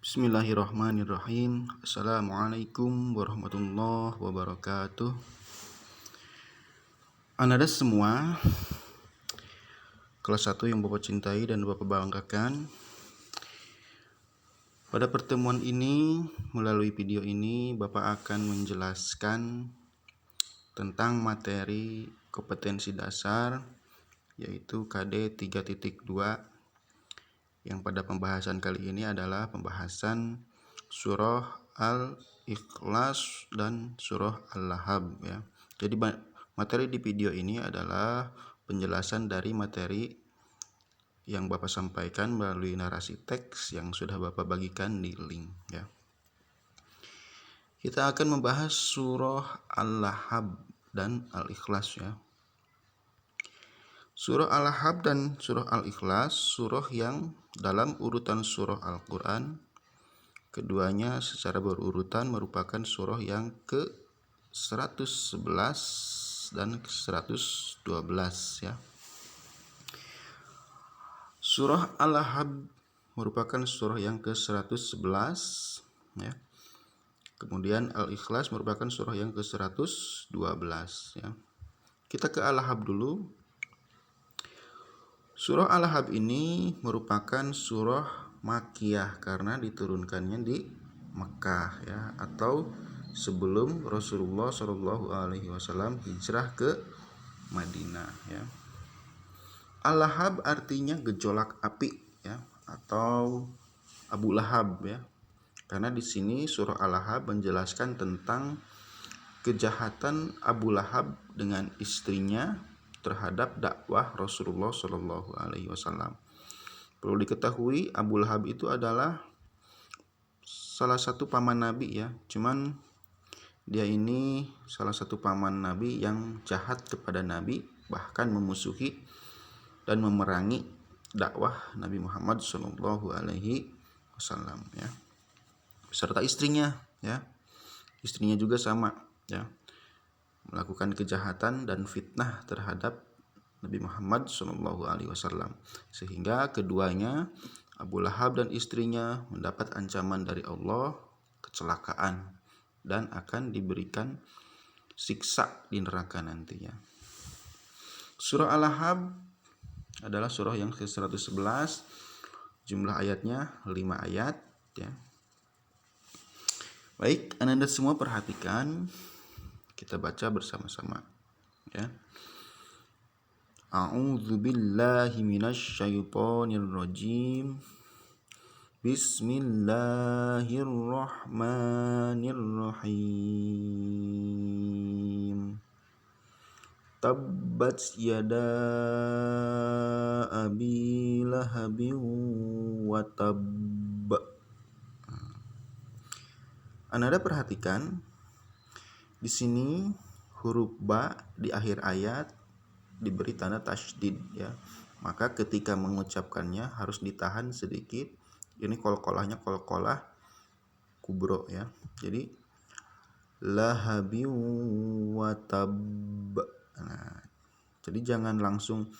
Bismillahirrahmanirrahim. Assalamualaikum warahmatullahi wabarakatuh. Anda semua, kelas 1 yang Bapak cintai dan Bapak banggakan. Pada pertemuan ini, melalui video ini, Bapak akan menjelaskan tentang materi kompetensi dasar, yaitu KD 3.2, yang pada pembahasan kali ini adalah pembahasan surah Al-Ikhlas dan surah Al-Lahab ya. Jadi materi di video ini adalah penjelasan dari materi yang Bapak sampaikan melalui narasi teks yang sudah Bapak bagikan di link ya. Kita akan membahas surah Al-Lahab dan Al-Ikhlas ya. Surah Al-Lahab dan surah Al-Ikhlas surah yang dalam urutan surah Al-Quran, keduanya secara berurutan merupakan surah yang ke-111 dan ke-112 ya. Surah Al-Lahab merupakan surah yang ke-111 ya. Kemudian Al-Ikhlas merupakan surah yang ke-112 ya. Kita ke Al-Lahab dulu. Surah Al-Lahab ini merupakan surah Makkiyah karena diturunkannya di Mekah ya, atau sebelum Rasulullah SAW hijrah ke Madinah ya. Al-Lahab artinya gejolak api ya, atau Abu Lahab ya. Karena di sini surah Al-Lahab menjelaskan tentang kejahatan Abu Lahab dengan istrinya terhadap dakwah Rasulullah SAW. Perlu diketahui Abu Lahab itu adalah salah satu paman Nabi ya. Cuman dia ini salah satu paman Nabi yang jahat kepada Nabi, bahkan memusuhi dan memerangi dakwah Nabi Muhammad SAW ya. Beserta istrinya ya. Istrinya juga sama ya, melakukan kejahatan dan fitnah terhadap Nabi Muhammad SAW, sehingga keduanya, Abu Lahab dan istrinya, mendapat ancaman dari Allah, kecelakaan, dan akan diberikan siksa di neraka nantinya. Surah Al-Lahab adalah surah yang ke-111, jumlah ayatnya 5 ayat ya. Baik, Anda semua perhatikan, kita baca bersama-sama ya. A'udzu billahi minasy syaithanir rajim. Bismillahirrahmanirrahim. Tabbat yada abi lahabin wa tabb. Anda perhatikan di sini huruf ba di akhir ayat diberi tanda tasydid ya. Maka ketika mengucapkannya harus ditahan sedikit. Ini qalqalahnya qalqalah kubro ya. Jadi lahabi wa tabb. Nah, jadi jangan langsung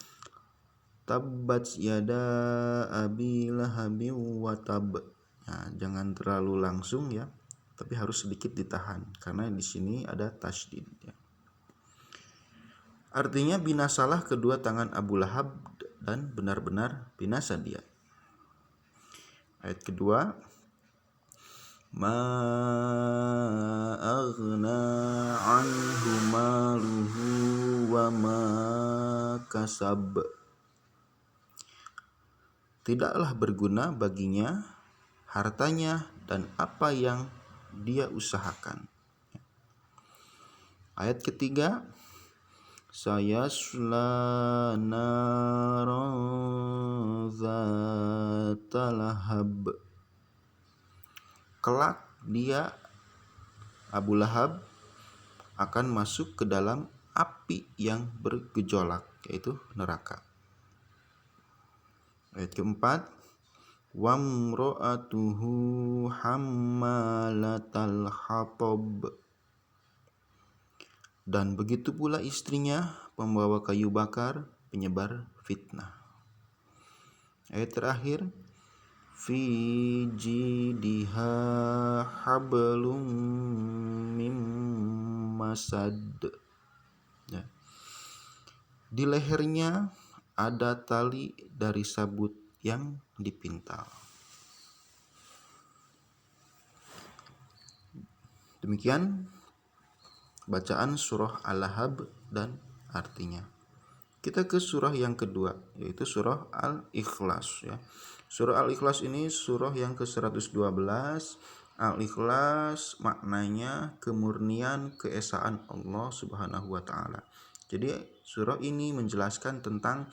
tabbat yada abi lahabi wa tabb. Nah, jangan terlalu langsung ya, tapi harus sedikit ditahan karena di sini ada tasydid ya. Artinya binasalah kedua tangan Abu Lahab dan benar-benar binasa dia. Ayat kedua, ma aghna anhu maluhu wa ma kasab. Tidaklah berguna baginya hartanya dan apa yang dia usahakan. Ayat ketiga, sayasla naran zata lahab. Kelak dia, Abu Lahab, akan masuk ke dalam api yang bergejolak, yaitu neraka. Ayat keempat, wamro'atuhu hammalatal hatab. Dan begitu pula istrinya, pembawa kayu bakar, penyebar fitnah. Ayat terakhir, fi jidiha hablum mim masad. Ya. Di lehernya ada tali dari sabut yang dipintal. Demikian bacaan surah Al-Lahab dan artinya. Kita ke surah yang kedua, yaitu surah Al-Ikhlas ya. Surah Al-Ikhlas ini surah yang ke-112. Al-Ikhlas maknanya kemurnian keesaan Allah Subhanahu wa taala. Jadi surah ini menjelaskan tentang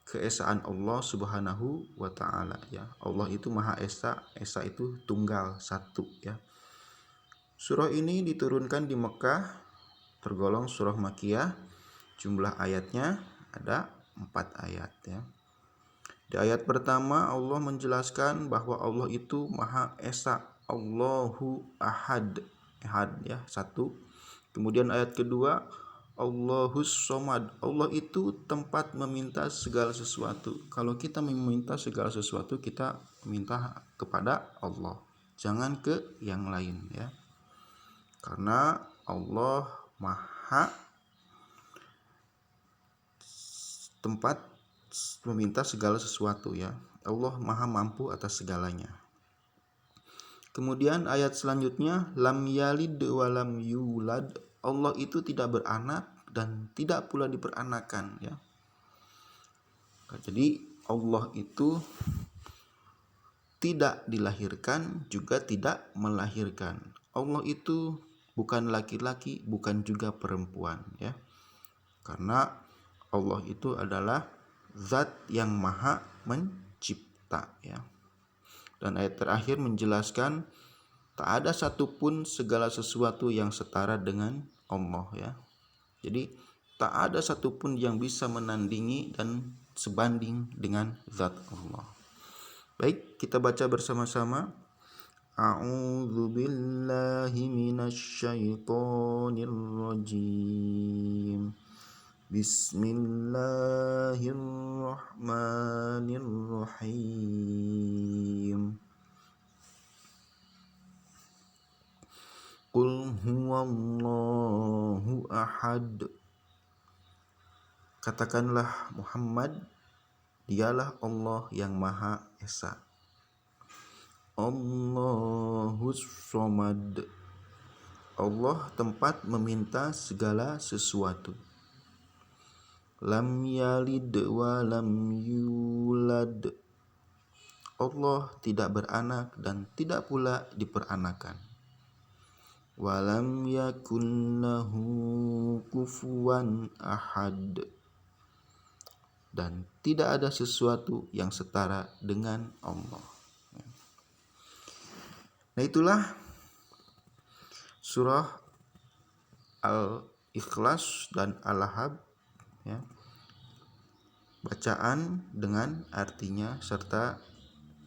keesaan Allah Subhanahu wa taala ya. Allah itu Maha Esa, Esa itu tunggal, satu ya. Surah ini diturunkan di Mekah, tergolong surah Makkiyah. Jumlah ayatnya ada 4 ayat ya. Di ayat pertama Allah menjelaskan bahwa Allah itu Maha Esa, Allahu Ahad, Ahad ya, satu. Kemudian ayat kedua Allahus Somad, Allah itu tempat meminta segala sesuatu. Kalau kita meminta segala sesuatu, kita minta kepada Allah, jangan ke yang lain ya. Karena Allah Maha tempat meminta segala sesuatu ya. Allah Maha mampu atas segalanya. Kemudian ayat selanjutnya lam yalid wa lam yulad, Allah itu tidak beranak dan tidak pula diperanakan ya. Jadi Allah itu tidak dilahirkan juga tidak melahirkan. Allah itu bukan laki-laki, bukan juga perempuan ya. Karena Allah itu adalah zat yang maha mencipta ya. Dan ayat terakhir menjelaskan tak ada satupun segala sesuatu yang setara dengan Allah ya. Jadi tak ada satupun yang bisa menandingi dan sebanding dengan zat Allah. Baik, kita baca bersama-sama. A'udzu billahi minasyaitonir rajim. Bismillahirrahmanirrahim. Qul huwallahu ahad. Katakanlah Muhammad, dialah Allah yang Maha Esa. Allahus Somad, Allah tempat meminta segala sesuatu. Lam yalid wa lam yulad, Allah tidak beranak dan tidak pula diperanakan. Walam yakun lahu kufuwan ahad, dan tidak ada sesuatu yang setara dengan Allah. Nah, itulah surah Al-Ikhlas dan Al-Lahab ya. Bacaan dengan artinya serta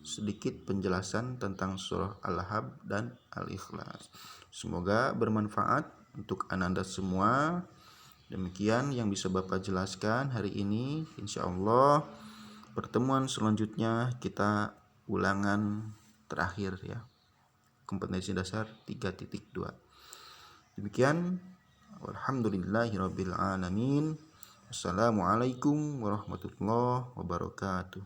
sedikit penjelasan tentang surah Al-Lahab dan Al-Ikhlas. Semoga bermanfaat untuk Ananda semua. Demikian yang bisa Bapak jelaskan hari ini. Insya Allah pertemuan selanjutnya kita ulangan terakhir ya, kompetensi dasar 3.2. Demikian, walhamdulillahirabbil alamin. Assalamualaikum warahmatullahi wabarakatuh.